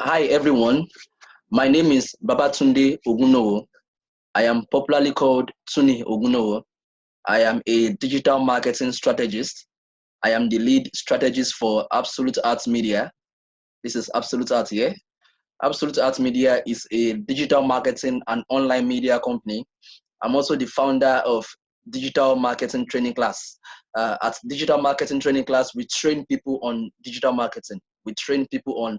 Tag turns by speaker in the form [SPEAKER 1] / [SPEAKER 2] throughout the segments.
[SPEAKER 1] Hi everyone, my name is Babatunde Ogunowo. I am popularly called Tuni Ogunowo. I am a digital marketing strategist. I am the lead strategist for Absolute Arts Media. This is Absolute Art here. Absolute Art Media is a digital marketing and online media company. I'm also the founder of Digital Marketing Training Class. At Digital Marketing Training Class, we train people on digital marketing. We train people on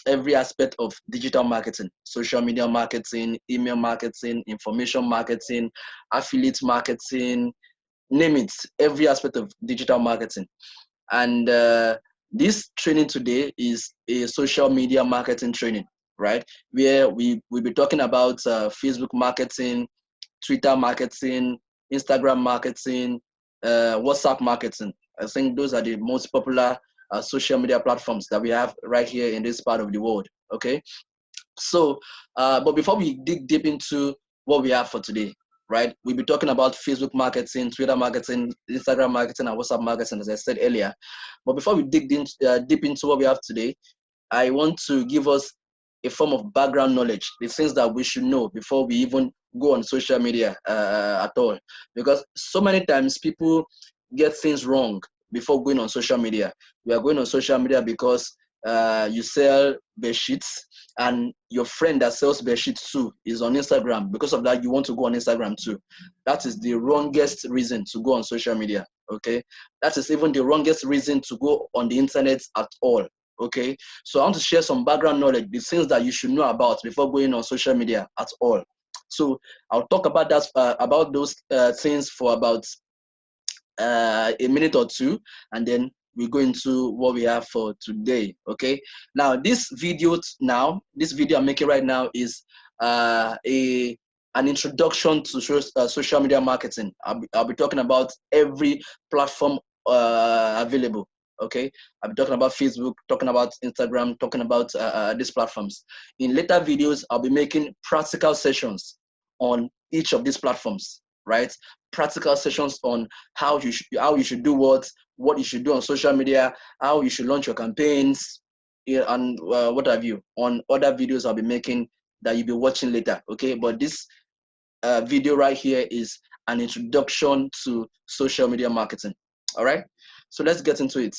[SPEAKER 1] every aspect of digital marketing: social media marketing, email marketing, information marketing, affiliate marketing, name it, every aspect of digital marketing. And this training today is a social media marketing training, right? Where we'll be talking about Facebook marketing, Twitter marketing, Instagram marketing, WhatsApp marketing. I think those are the most popular social media platforms that we have right here in this part of the world. Okay, so but before we dig deep into what we have for today, right? We'll be talking about Facebook marketing, Twitter marketing, Instagram marketing, and WhatsApp marketing, as I said earlier. But before we dig deep into what we have today, I want to give us a form of background knowledge, the things that we should know before we even go on social media at all. Because so many times people get things wrong before going on social media. We are going on social media because you sell bed sheets, and your friend that sells bed sheets too is on Instagram. Because of that, you want to go on Instagram too. That is the wrongest reason to go on social media. Okay, that is even the wrongest reason to go on the internet at all. Okay, so I want to share some background knowledge, the things that you should know about before going on social media at all. So I'll talk about that, about those things for about a minute or two, and then we go into what we have for today. Okay, now this video I'm making right now is an introduction to social media marketing. I'll be talking about every platform available. Okay, I'll be talking about Facebook, talking about Instagram, talking about these platforms. In later videos, I'll be making practical sessions on each of these platforms, right? Practical sessions on how you should do what you should do on social media, how you should launch your campaigns, and what have you, on other videos I'll be making that you'll be watching later. Okay, but this video right here is an introduction to social media marketing. All right, so let's get into it.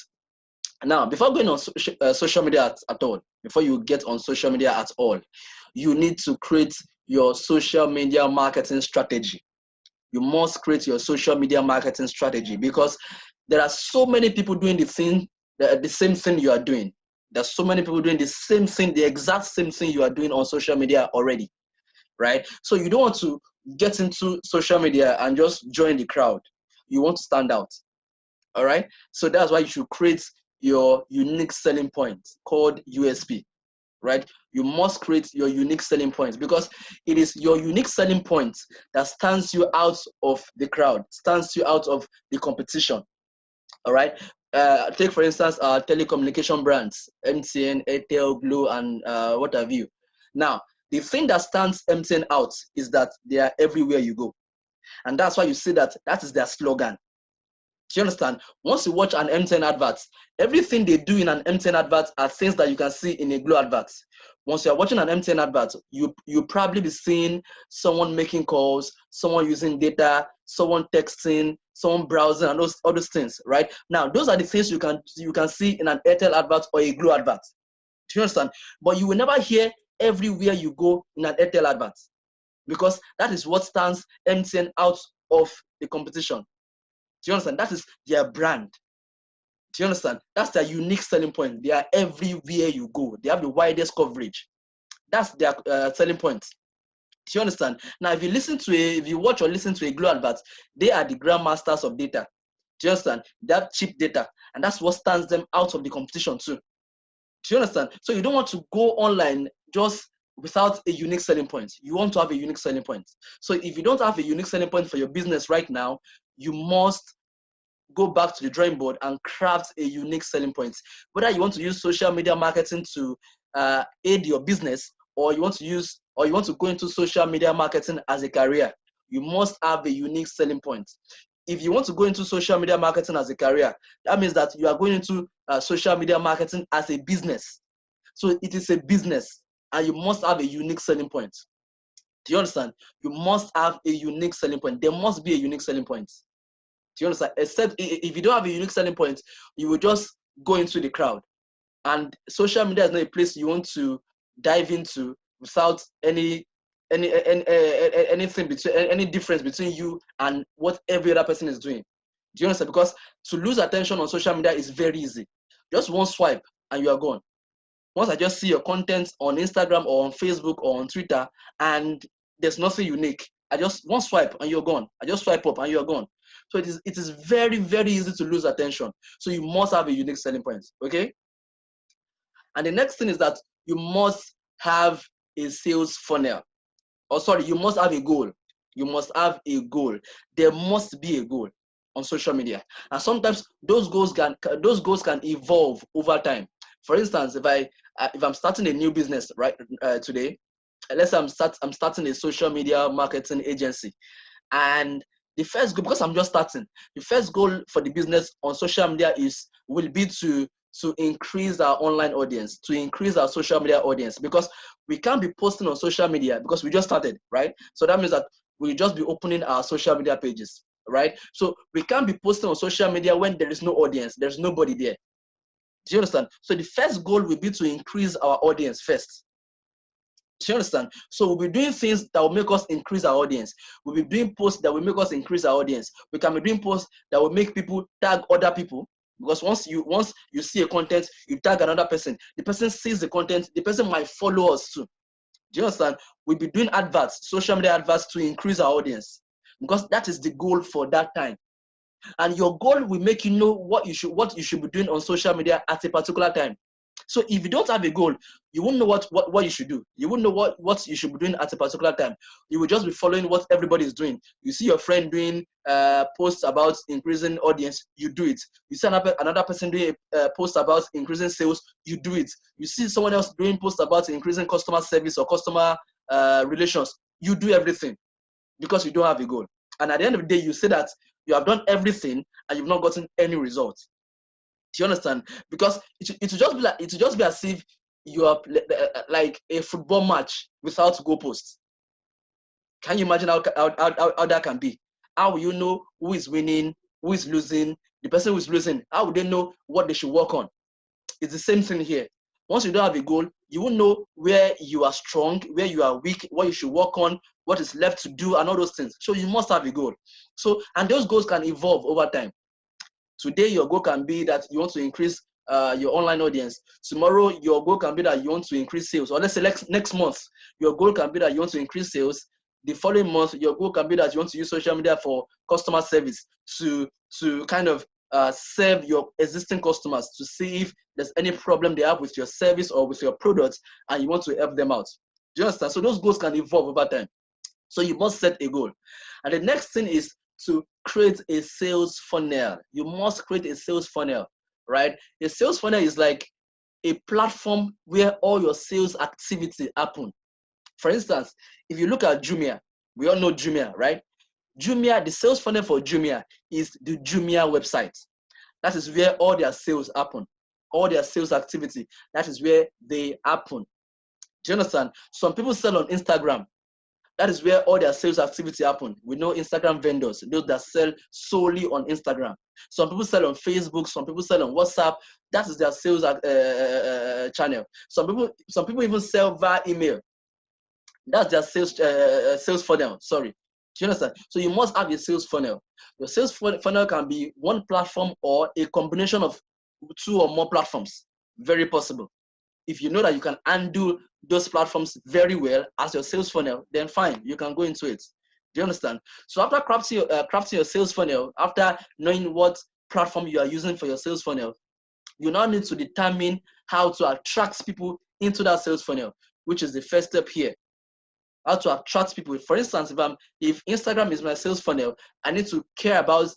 [SPEAKER 1] Now, before going on social media at all, before you get on social media at all, you need to create your social media marketing strategy. You must create your social media marketing strategy, because there are so many people doing the same thing you are doing. There's so many people doing the same thing, the exact same thing you are doing on social media already, right? So you don't want to get into social media and just join the crowd. You want to stand out, all right? So that's why you should create your unique selling point, called USP, right? You must create your unique selling points, because it is your unique selling point that stands you out of the crowd, stands you out of the competition. All right. Take for instance our telecommunication brands, MTN, Airtel, Glo, and what have you. Now, the thing that stands MTN out is that they are everywhere you go, and that's why you see that is their slogan. Do you understand? Once you watch an MTN advert, everything they do in an MTN advert are things that you can see in a Glo advert. Once you're watching an MTN advert, you probably be seeing someone making calls, someone using data, someone texting, someone browsing, and all those things, right? Now, those are the things you can see in an Airtel advert or a Glo advert. Do you understand? But you will never hear everywhere you go in an Airtel advert, because that is what stands MTN out of the competition. Do you understand? That is their brand. Do you understand? That's their unique selling point. They are everywhere you go. They have the widest coverage. That's their selling point. Do you understand? Now, if you watch or listen to a Glo advert, they are the grandmasters of data. Do you understand? They have cheap data, and that's what stands them out of the competition too. Do you understand? So you don't want to go online just without a unique selling point. You want to have a unique selling point. So if you don't have a unique selling point for your business right now, you must go back to the drawing board and craft a unique selling point. Whether you want to use social media marketing to aid your business, or you want to go into social media marketing as a career, you must have a unique selling point. If you want to go into social media marketing as a career, that means that you are going into social media marketing as a business. So it is a business, and you must have a unique selling point. Do you understand? You must have a unique selling point. There must be a unique selling point. Do you understand? Except if you don't have a unique selling point, you will just go into the crowd. And social media is not a place you want to dive into without anything between any difference between you and what every other person is doing. Do you understand? Because to lose attention on social media is very easy. Just one swipe and you are gone. Once I just see your content on Instagram or on Facebook or on Twitter and there's nothing unique, I just one swipe and you're gone. I just swipe up and you're gone. So it is very, very easy to lose attention. So you must have a unique selling point. Okay. And the next thing is that you must have a sales funnel. Or sorry, you must have a goal. You must have a goal. There must be a goal on social media. And sometimes those goals can evolve over time. For instance, if I'm starting a new business right today, let's say I'm starting a social media marketing agency, and the first goal, because I'm just starting, the first goal for the business on social media will be to increase our online audience, to increase our social media audience, because we can't be posting on social media because we just started, right? So that means that we'll just be opening our social media pages, right? So we can't be posting on social media when there is no audience, there's nobody there. Do you understand? So the first goal will be to increase our audience first. Do you understand? So we'll be doing things that will make us increase our audience. We'll be doing posts that will make us increase our audience. We can be doing posts that will make people tag other people. Because once you see a content, you tag another person. The person sees the content, the person might follow us too. Do you understand? We'll be doing adverts, social media adverts, to increase our audience. Because that is the goal for that time. And your goal will make you know what you should be doing on social media at a particular time. So if you don't have a goal, you won't know what you should do. You won't know what you should be doing at a particular time. You will just be following what everybody is doing. You see your friend doing posts about increasing audience, you do it. You see another person doing a post about increasing sales, you do it. You see someone else doing posts about increasing customer service or customer relations, you do everything because you don't have a goal. And at the end of the day, you say that you have done everything and you've not gotten any results. Do you understand? Because it will just be as if you are like a football match without goalposts. Can you imagine how that can be? How will you know who is winning, who is losing? The person who is losing, how would they know what they should work on? It's the same thing here. Once you don't have a goal, you won't know where you are strong, where you are weak, what you should work on, what is left to do, and all those things. So you must have a goal. So, and those goals can evolve over time. Today, your goal can be that you want to increase your online audience. Tomorrow, your goal can be that you want to increase sales. Or let's say next month, your goal can be that you want to increase sales. The following month, your goal can be that you want to use social media for customer service to kind of serve your existing customers, to see if there's any problem they have with your service or with your products, and you want to help them out. Do you understand? So those goals can evolve over time. So you must set a goal. And the next thing is to create a sales funnel. You must create a sales funnel, right? A sales funnel is like a platform where all your sales activity happen. For instance, if you look at Jumia, we all know Jumia, right? Jumia, the sales funnel for Jumia is the Jumia website. That is where all their sales happen. All their sales activity, that is where they happen. Do you understand? Some people sell on Instagram. That is where all their sales activity happen. We know Instagram vendors, those that sell solely on Instagram. Some people sell on Facebook. Some people sell on WhatsApp. That is their sales channel. Some people even sell via email. That's their sales funnel. Sorry. Do you understand? So you must have a sales funnel. Your sales funnel can be one platform or a combination of 2 or more platforms. Very possible. If you know that you can undo those platforms very well as your sales funnel, then fine, you can go into it. Do you understand? So after crafting your sales funnel, after knowing what platform you are using for your sales funnel, you now need to determine how to attract people into that sales funnel, which is the first step here. How to attract people. For instance, if Instagram is my sales funnel, I need to care about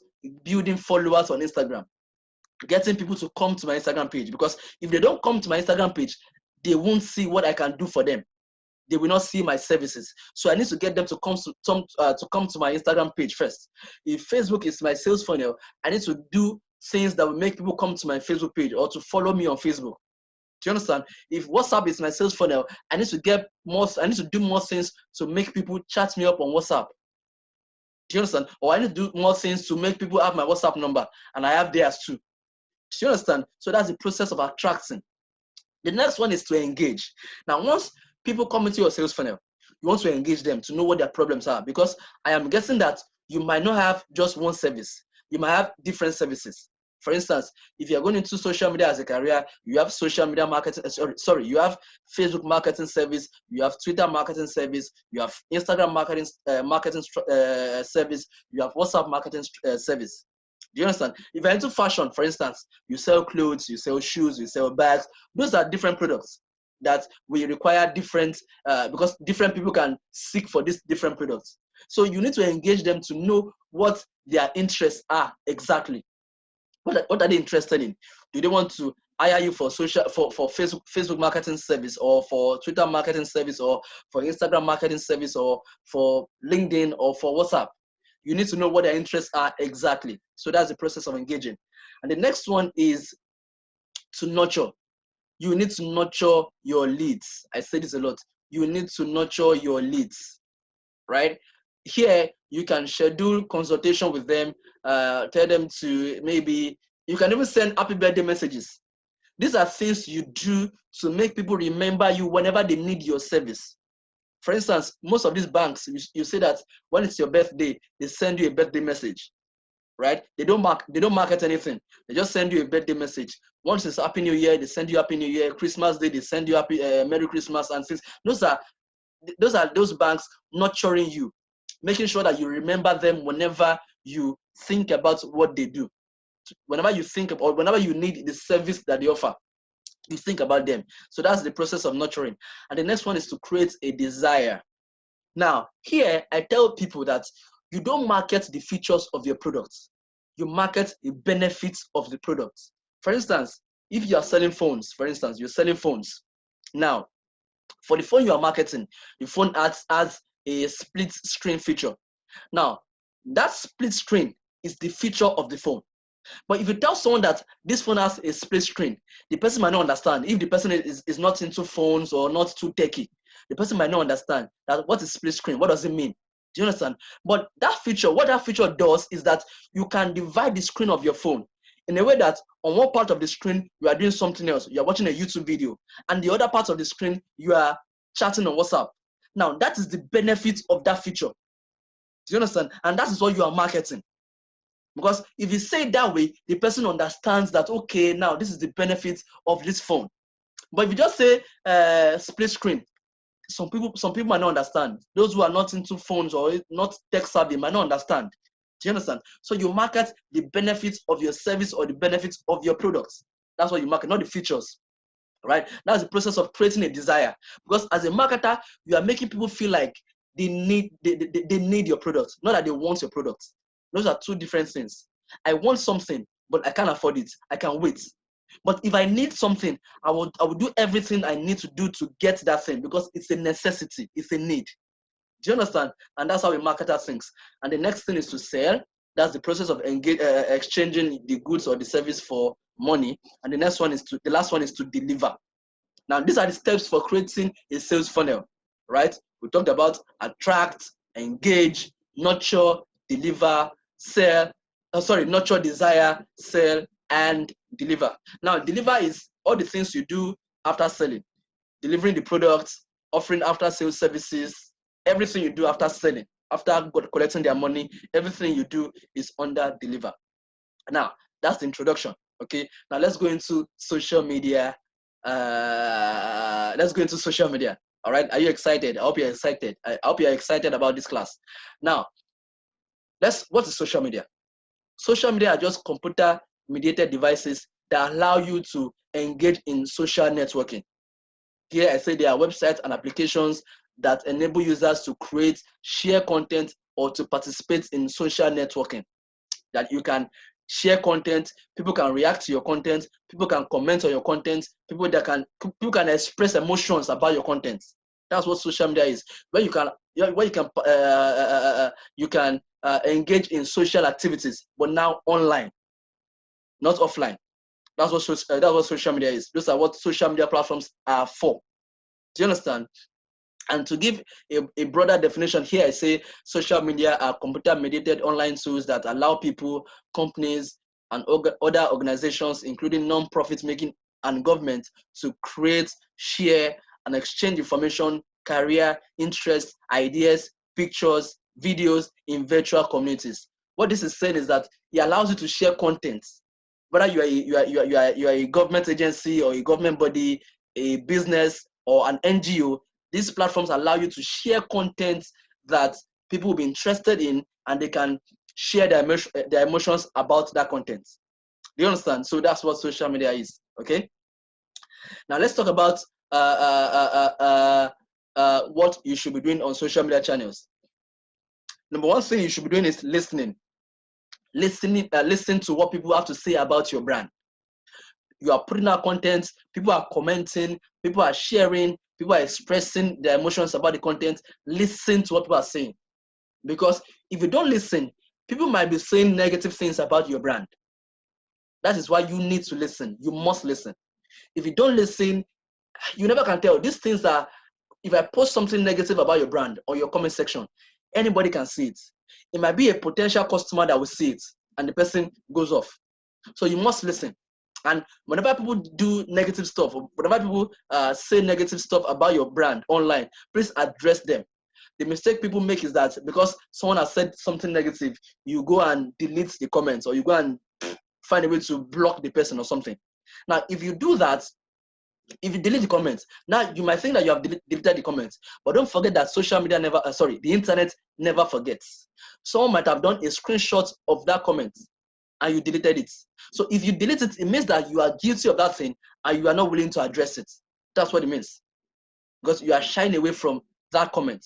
[SPEAKER 1] building followers on Instagram, getting people to come to my Instagram page, because if they don't come to my Instagram page, they won't see what I can do for them. They will not see my services. So I need to get them to come to my Instagram page first. If Facebook is my sales funnel, I need to do things that will make people come to my Facebook page or to follow me on Facebook. Do you understand? If WhatsApp is my sales funnel, I need to do more things to make people chat me up on WhatsApp. Do you understand? Or I need to do more things to make people have my WhatsApp number and I have theirs too. Do you understand? So that's the process of attracting. The next one is to engage. Now, once people come into your sales funnel, you want to engage them to know what their problems are, because I am guessing that you might not have just one service. You might have different services. For instance, if you're going into social media as a career, you have social media marketing, you have Facebook marketing service, you have Twitter marketing service, you have Instagram marketing service, you have WhatsApp marketing service. Do you understand? If you're into fashion, for instance, you sell clothes, you sell shoes, you sell bags. Those are different products that will require different, because different people can seek for these different products. So you need to engage them to know what their interests are exactly. What are they interested in? Do they want to hire you for Facebook marketing service, or for Twitter marketing service, or for Instagram marketing service, or for LinkedIn, or for WhatsApp? You need to know what their interests are exactly. So that's the process of engaging. And the next one is to nurture. You need to nurture your leads. I say this a lot. You need to nurture your leads, right? Here, you can schedule consultation with them, tell them to maybe, you can even send happy birthday messages. These are things you do to make people remember you whenever they need your service. For instance, most of these banks, you say that when it's your birthday, they send you a birthday message, right? They don't market anything. They just send you a birthday message. Once it's Happy New Year, they send you Happy New Year. Christmas Day, they send you Happy Merry Christmas and things. Those are those banks nurturing you, making sure that you remember them whenever you think about what they do. Whenever you think about, or whenever you need the service that they offer, you think about them. So that's the process of nurturing. And the next one is to create a desire. Now, here I tell people that you don't market the features of your products. You market the benefits of the products. For instance, if you are selling phones, for instance, you're selling phones. Now, for the phone you are marketing, the phone has a split screen feature. Now, that split screen is the feature of the phone. But if you tell someone that this phone has a split screen, the person might not understand. If the person is not into phones or not too techy, the person might not understand that what is split screen, what does it mean? Do you understand? But that feature, what that feature does is that you can divide the screen of your phone in a way that on one part of the screen, you are doing something else. You are watching a YouTube video. And the other part of the screen, you are chatting on WhatsApp. Now, that is the benefit of that feature. Do you understand? And that is what you are marketing. Because if you say it that way, the person understands that, okay, now this is the benefit of this phone. But if you just say split screen, some people might not understand. Those who are not into phones or not tech savvy might not understand. Do you understand? So you market the benefits of your service or the benefits of your products. That's what you market, not the features. Right? That's the process of creating a desire. Because as a marketer, you are making people feel like they need your product, not that they want your product. Those are two different things. I want something, but I can't afford it. I can wait. But if I need something, I will do everything I need to do to get that thing, because it's a necessity. It's a need. Do you understand? And that's how a marketer thinks. And the next thing is to sell. That's the process of exchanging the goods or the service for money. And the last one is to deliver. Now, these are the steps for creating a sales funnel, right? We talked about attract, engage, nurture, deliver, sell. Nurture, desire, sell, and deliver. Now, deliver is all the things you do after selling, delivering the product, offering after sales services, everything you do after selling, after collecting their money, everything you do is under deliver. Now, that's the introduction. Okay, now let's go into social media. Let's go into social media. All right, are you excited? I hope you're excited. I hope you're excited about this class. Now, what is social media? Social media are just computer-mediated devices that allow you to engage in social networking. Here I say there are websites and applications that enable users to create, share content, or to participate in social networking. That you can share content, people can react to your content, people can comment on your content, people can express emotions about your content. That's what social media is. Where you can engage in social activities, but now online, not offline. That's what social media is. Those are what social media platforms are for. Do you understand? And to give a broader definition here, I say social media are computer-mediated online tools that allow people, companies, and other organizations, including non-profit making and government, to create, share, and exchange information, career, interests, ideas, pictures, videos in virtual communities. What this is saying is that it allows you to share content, whether you are a government agency or a government body, a business or an NGO. These platforms allow you to share content that people will be interested in, and they can share their emotions about that content. Do you understand? So that's what social media is. Okay. Now let's talk about what you should be doing on social media channels. Number one thing you should be doing is listening. Listen to what people have to say about your brand. You are putting out content, people are commenting, people are sharing, people are expressing their emotions about the content. Listen to what people are saying. Because if you don't listen, people might be saying negative things about your brand. That is why you need to listen. You must listen. If you don't listen, you never can tell. These things are, if I post something negative about your brand or your comment section, anybody can see it. It might be a potential customer that will see it, and the person goes off. So you must listen. And whenever people do negative stuff, or whenever people say negative stuff about your brand online, please address them. The mistake people make is that because someone has said something negative, you go and delete the comments, or you go and find a way to block the person or something. Now, if you do that, if you delete the comments, now you might think that you have deleted the comments, but don't forget that social media never, the internet never forgets. Someone might have done a screenshot of that comment and you deleted it. So if you delete it, it means that you are guilty of that thing and you are not willing to address it. That's what it means. Because you are shying away from that comment.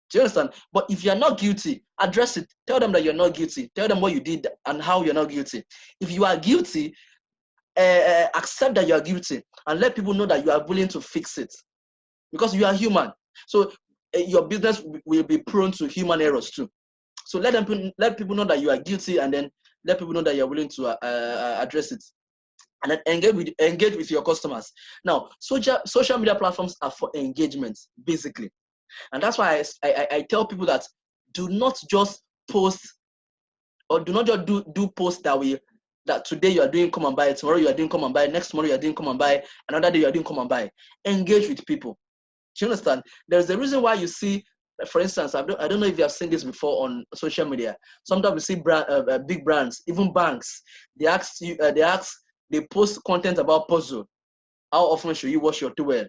[SPEAKER 1] Do you understand? But if you're not guilty, address it. Tell them that you're not guilty. Tell them what you did and how you're not guilty. If you are guilty, accept that you are guilty and let people know that you are willing to fix it. Because you are human. So your business will be prone to human errors too. So let people know that you are guilty, and then let people know that you're willing to address it. And then engage with your customers. Now, social media platforms are for engagement, basically. And that's why I tell people that do not just post, or do not just do posts that today you are doing come and buy, tomorrow you are doing come and buy, next tomorrow you are doing come and buy, another day you are doing come and buy. Engage with people. Do you understand? There's a reason why you see, for instance, I don't know if you have seen this before on social media. Sometimes we see big brands, even banks. They post content about puzzle. How often should you wash your towel?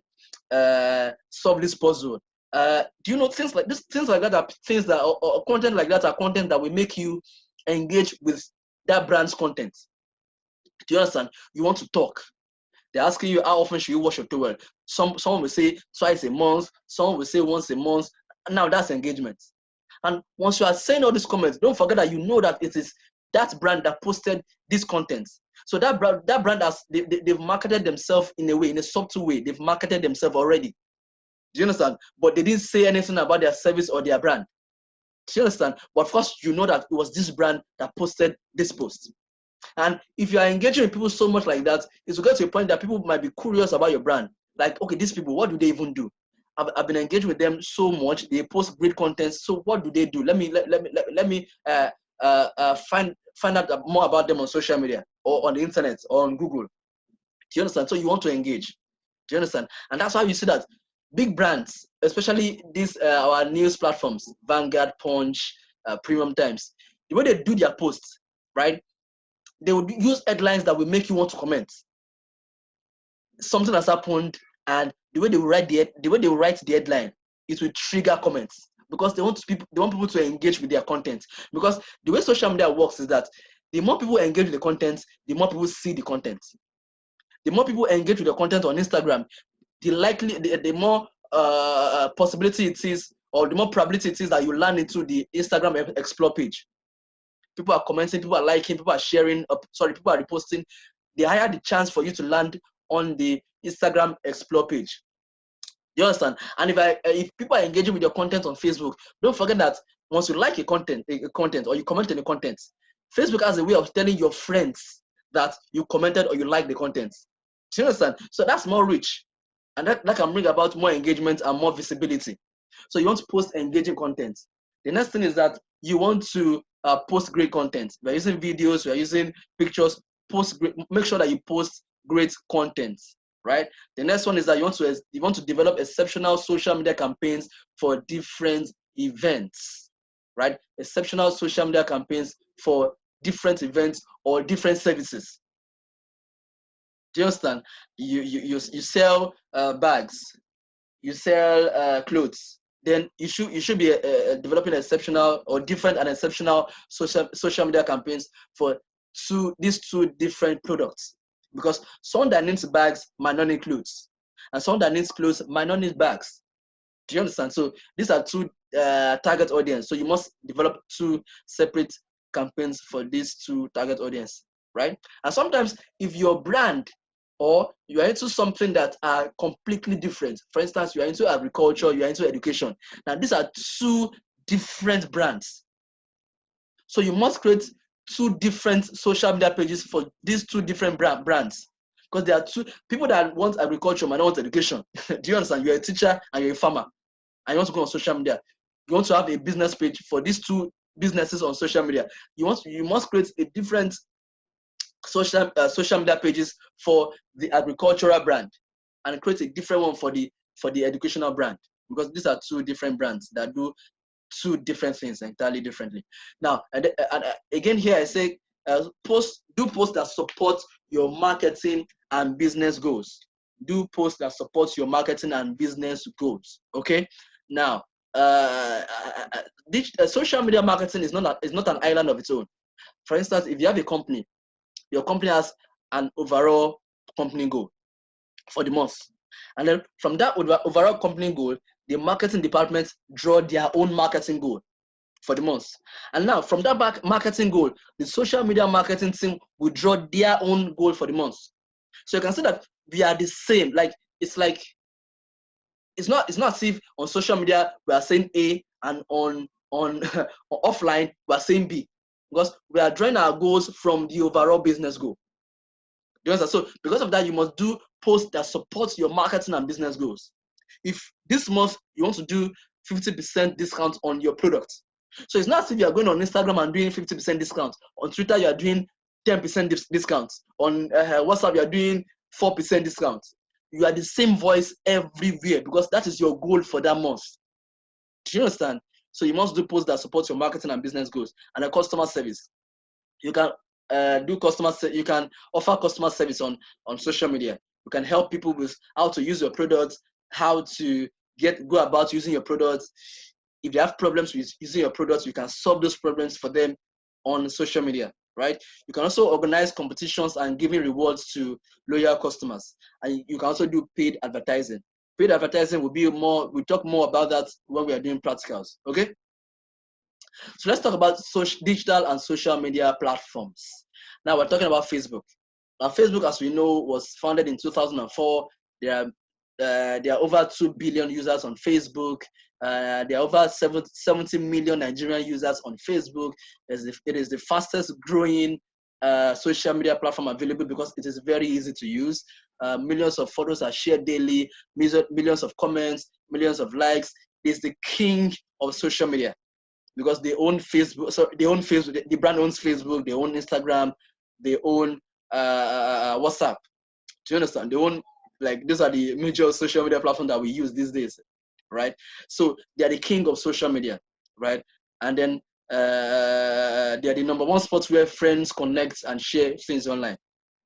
[SPEAKER 1] Solve this puzzle. Do you know things like this? Things like that are things that, or content like that are content that will make you engage with that brand's content. Do you understand? You want to talk. They're asking you how often should you wash your towel. Someone will say twice a month. Someone will say once a month. Now that's engagement. And once you are saying all these comments, don't forget that you know that it is that brand that posted this content. So that brand has they've marketed themselves in a way, in a subtle way. They've marketed themselves already. Do you understand? But they didn't say anything about their service or their brand. Do you understand? But of course, you know that it was this brand that posted this post. And if you are engaging with people so much like that, it's to get to a point that people might be curious about your brand. Like, okay, these people, what do they even do? I've been engaged with them so much. They post great content. So what do they do? Let me find out more about them on social media or on the internet or on Google. Do you understand? So you want to engage. Do you understand? And that's why you see that big brands, especially these our news platforms, Vanguard, Punch, Premium Times, the way they do their posts, right? They would use headlines that will make you want to comment. Something has happened, and the way they will write the headline, it will trigger comments because they want people to engage with their content. Because the way social media works is that the more people engage with the content, the more people see the content. The more people engage with the content on Instagram, the more possibility it is, or the more probability it is that you land into the Instagram Explore page. People are commenting, people are liking, people are sharing, people are reposting. The higher the chance for you to land on the Instagram Explore page. You understand? And if people are engaging with your content on Facebook, don't forget that once you like a content or you comment on the content, Facebook has a way of telling your friends that you commented or you liked the content. Do you understand? So that's more reach. And that can bring about more engagement and more visibility. So you want to post engaging content. The next thing is that you want to post great content. We're using videos, we're using pictures, make sure that you post great content, right? The next one is that you want to develop exceptional social media campaigns for different events, right? Exceptional social media campaigns for different events or different services. Do you understand? You sell bags, you sell clothes. Then you should be developing exceptional or different and exceptional social media campaigns for these two different products. Because someone that needs bags might not need clothes, and someone that needs clothes might not need bags. Do you understand? So these are two target audience. So you must develop two separate campaigns for these two target audience, right? And sometimes if your brand or you are into something that are completely different, for instance, you are into agriculture, you are into education. Now these are two different brands. So you must create two different social media pages for these two different brands. Because there are two people that want agriculture might not want education. Do you understand? You're a teacher and you're a farmer, and you want to go on social media. You want to have a business page for these two businesses on social media. You must create a different social media pages for the agricultural brand, and create a different one for the educational brand, because these are two different brands that do two different things entirely differently. Now, and again here I say, posts that support your marketing and business goals. Do posts that support your marketing and business goals. Okay. Now, social media marketing is not an island of its own. For instance, if you have a company, your company has an overall company goal for the month, and then from that overall company goal, the marketing department draw their own marketing goal for the month. And now from that marketing goal, the social media marketing team will draw their own goal for the month. So you can see that we are the same. It's not as if on social media we are saying A, and on offline we are saying B, because we are drawing our goals from the overall business goal. You understand? So because of that, you must do posts that support your marketing and business goals. If this month you want to do 50% discount on your product, so it's not as if you are going on Instagram and doing 50% discount. On Twitter, you are doing 10% discount. On WhatsApp, you are doing 4% discount. You are the same voice everywhere, because that is your goal for that month. Do you understand? So you must do posts that support your marketing and business goals. And a customer service. You can you can offer customer service on social media. You can help people with how to use your products, how to go about using your products. If they have problems with using your products, you can solve those problems for them on social media, right? You can also organize competitions and giving rewards to loyal customers. And you can also do paid advertising. Paid advertising we'll talk more about that when we are doing practicals, okay? So let's talk about digital and social media platforms. Now we're talking about Facebook. Now Facebook, as we know, was founded in 2004. There are over 2 billion users on Facebook. There are over 70 million Nigerian users on Facebook. It is the fastest growing social media platform available because it is very easy to use. Millions of photos are shared daily, millions of comments, millions of likes. It's the king of social media, because they own Facebook. So they own Facebook. The brand owns Facebook. They own Instagram. They own WhatsApp. Do you understand? They own, these are the major social media platforms that we use these days, right? So they are the king of social media, right? And then they are the number one spot where friends connect and share things online,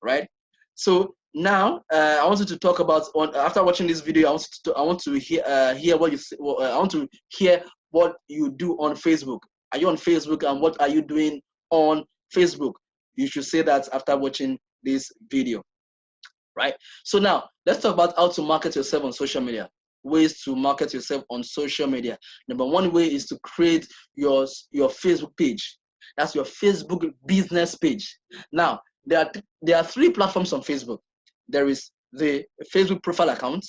[SPEAKER 1] right? So now I want you to talk about, after watching this video, I want to hear what you say. I want to hear what you do on Facebook. Are you on Facebook, and what are you doing on Facebook? You should say that after watching this video, right? So now let's talk about how to market yourself on social media. Ways to market yourself on social media. Number one way is to create your Facebook page. That's your Facebook business page. Now there are 3 platforms on Facebook. There is the Facebook profile account.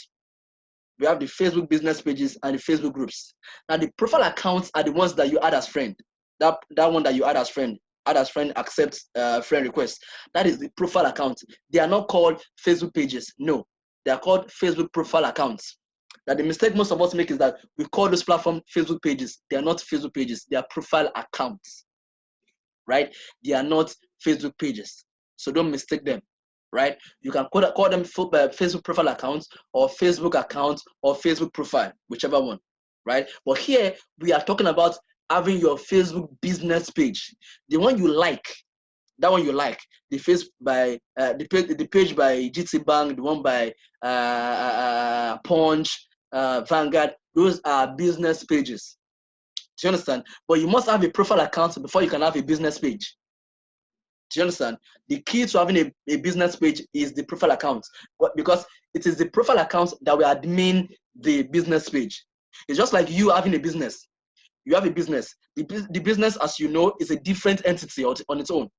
[SPEAKER 1] We have the Facebook business pages and the Facebook groups. Now the profile accounts are the ones that you add as friend. That one that you add as friend. add as friend, accept friend request. That is the profile account. They are not called Facebook pages. No, they are called Facebook profile accounts. That the mistake most of us make is that we call those platforms Facebook pages. They are not Facebook pages. They are profile accounts, right? They are not Facebook pages. So don't mistake them, right? You can call them Facebook profile accounts or Facebook accounts or Facebook profile, whichever one, right? But here we are talking about having your Facebook business page, the one you like, that one you like, the face by the page by GT Bank, the one by Punch, Vanguard. Those are business pages. Do you understand? But you must have a profile account before you can have a business page. Do you understand? The key to having a business page is the profile account, because it is the profile account that will admin the business page. It's just like you having a business. You have a business. The business, as you know, is a different entity on its own.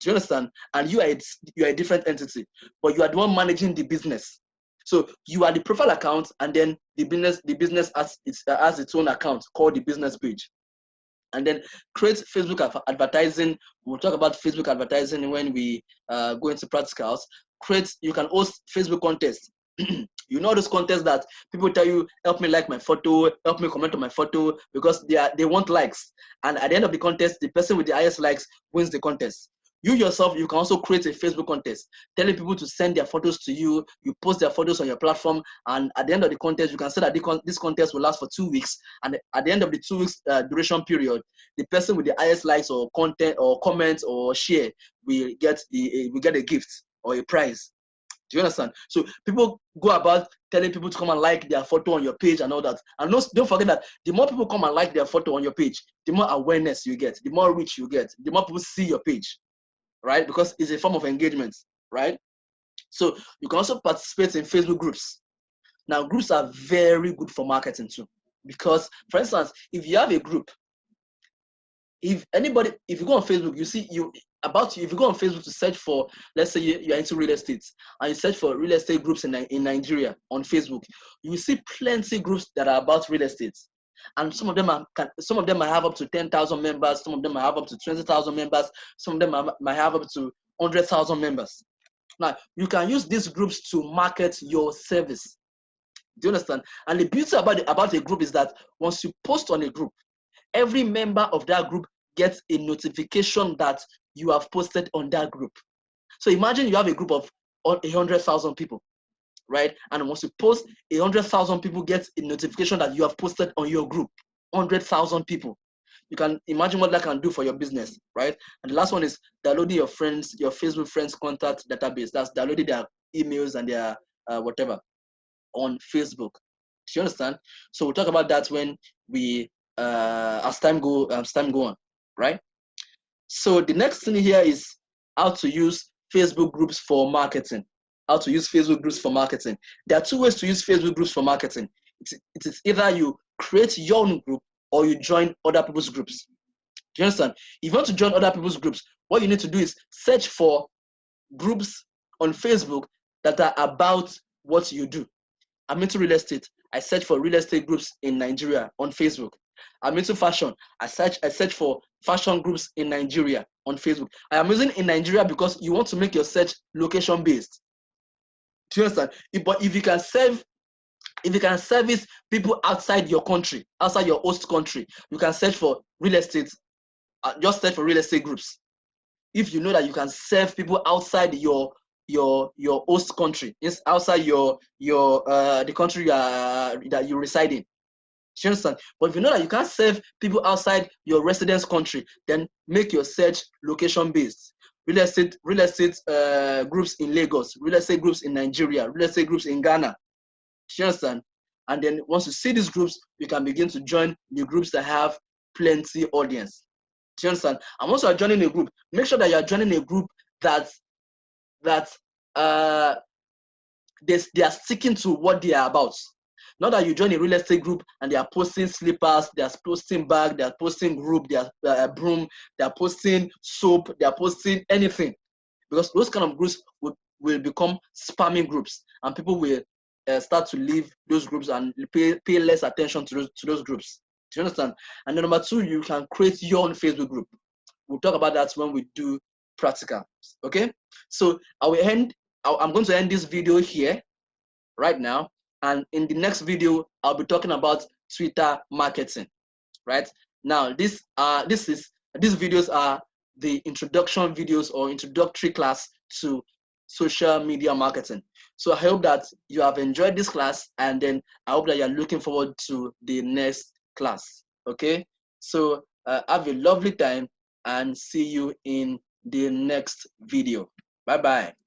[SPEAKER 1] Do you understand? And you are a different entity, but you are the one managing the business. So you are the profile account, and then the business has its own account called the business page. And then create Facebook advertising. We'll talk about Facebook advertising when we go into practicals. You can host Facebook contests. You know those contests that people tell you, help me like my photo, help me comment on my photo, because they want likes. And at the end of the contest, the person with the highest likes wins the contest. You yourself, you can also create a Facebook contest, telling people to send their photos to you. You post their photos on your platform, and at the end of the contest, you can say that this contest will last for 2 weeks. And at the end of the 2 weeks duration period, the person with the highest likes or content or comments or share will get a gift or a prize. Do you understand? So people go about telling people to come and like their photo on your page and all that. And don't forget that the more people come and like their photo on your page, the more awareness you get, the more reach you get, the more people see your page, right? Because it's a form of engagement, right? So you can also participate in Facebook groups. Now, groups are very good for marketing too. Because, for instance, if you have a group, if you go on Facebook, if you go on Facebook to search for, let's say you're into real estate, and you search for real estate groups in Nigeria on Facebook, you will see plenty groups that are about real estate. And some of them might have up to 10,000 members, some of them might have up to 20,000 members, some of them might have up to 100,000 members. Now, you can use these groups to market your service. Do you understand? And the beauty about a group is that once you post on a group, every member of that group gets a notification that you have posted on that group. So imagine you have a group of 100,000 people, right? And once you post, 100,000 people get a notification that you have posted on your group. 100,000 people. You can imagine what that can do for your business, right? And the last one is downloading your Facebook friends contact database. That's downloading their emails and their whatever on Facebook. Do you understand? So we'll talk about that when we as time go on, right? So the next thing here is how to use Facebook groups for marketing. How to use Facebook groups for marketing. There are 2 ways to use Facebook groups for marketing. It is either you create your own group or you join other people's groups. Do you understand? If you want to join other people's groups, what you need to do is search for groups on Facebook that are about what you do. I'm into real estate. I search for real estate groups in Nigeria on Facebook. I'm into fashion. I search for fashion groups in Nigeria on Facebook. I am using in Nigeria because you want to make your search location based. Do you understand? But if you can service people outside your country, outside your host country, you can search for real estate. Just search for real estate groups. If you know that you can serve people outside your host country, outside the country that you reside in. Do you understand? But if you know that you can't serve people outside your residence country, then make your search location based. Real estate groups in Lagos, real estate groups in Nigeria, real estate groups in Ghana. Do you understand? And then once you see these groups, you can begin to join the groups that have plenty audience. Do you understand? And once you are joining a group, make sure that you are joining a group that they are sticking to what they are about. Not that you join a real estate group and they are posting slippers, they are posting bag, they are posting group, they are broom, they are posting soap, they are posting anything. Because those kind of groups will become spamming groups, and people will start to leave those groups and pay less attention to those groups. Do you understand? And then number 2, you can create your own Facebook group. We'll talk about that when we do practical. Okay, so I'm going to end this video here right now, and in the next video I'll be talking about Twitter marketing. Right now, these videos are the introduction videos or introductory class to social media marketing. So I hope that you have enjoyed this class, and then I hope that you're looking forward to the next class. Okay, so have a lovely time and see you in the next video. Bye bye.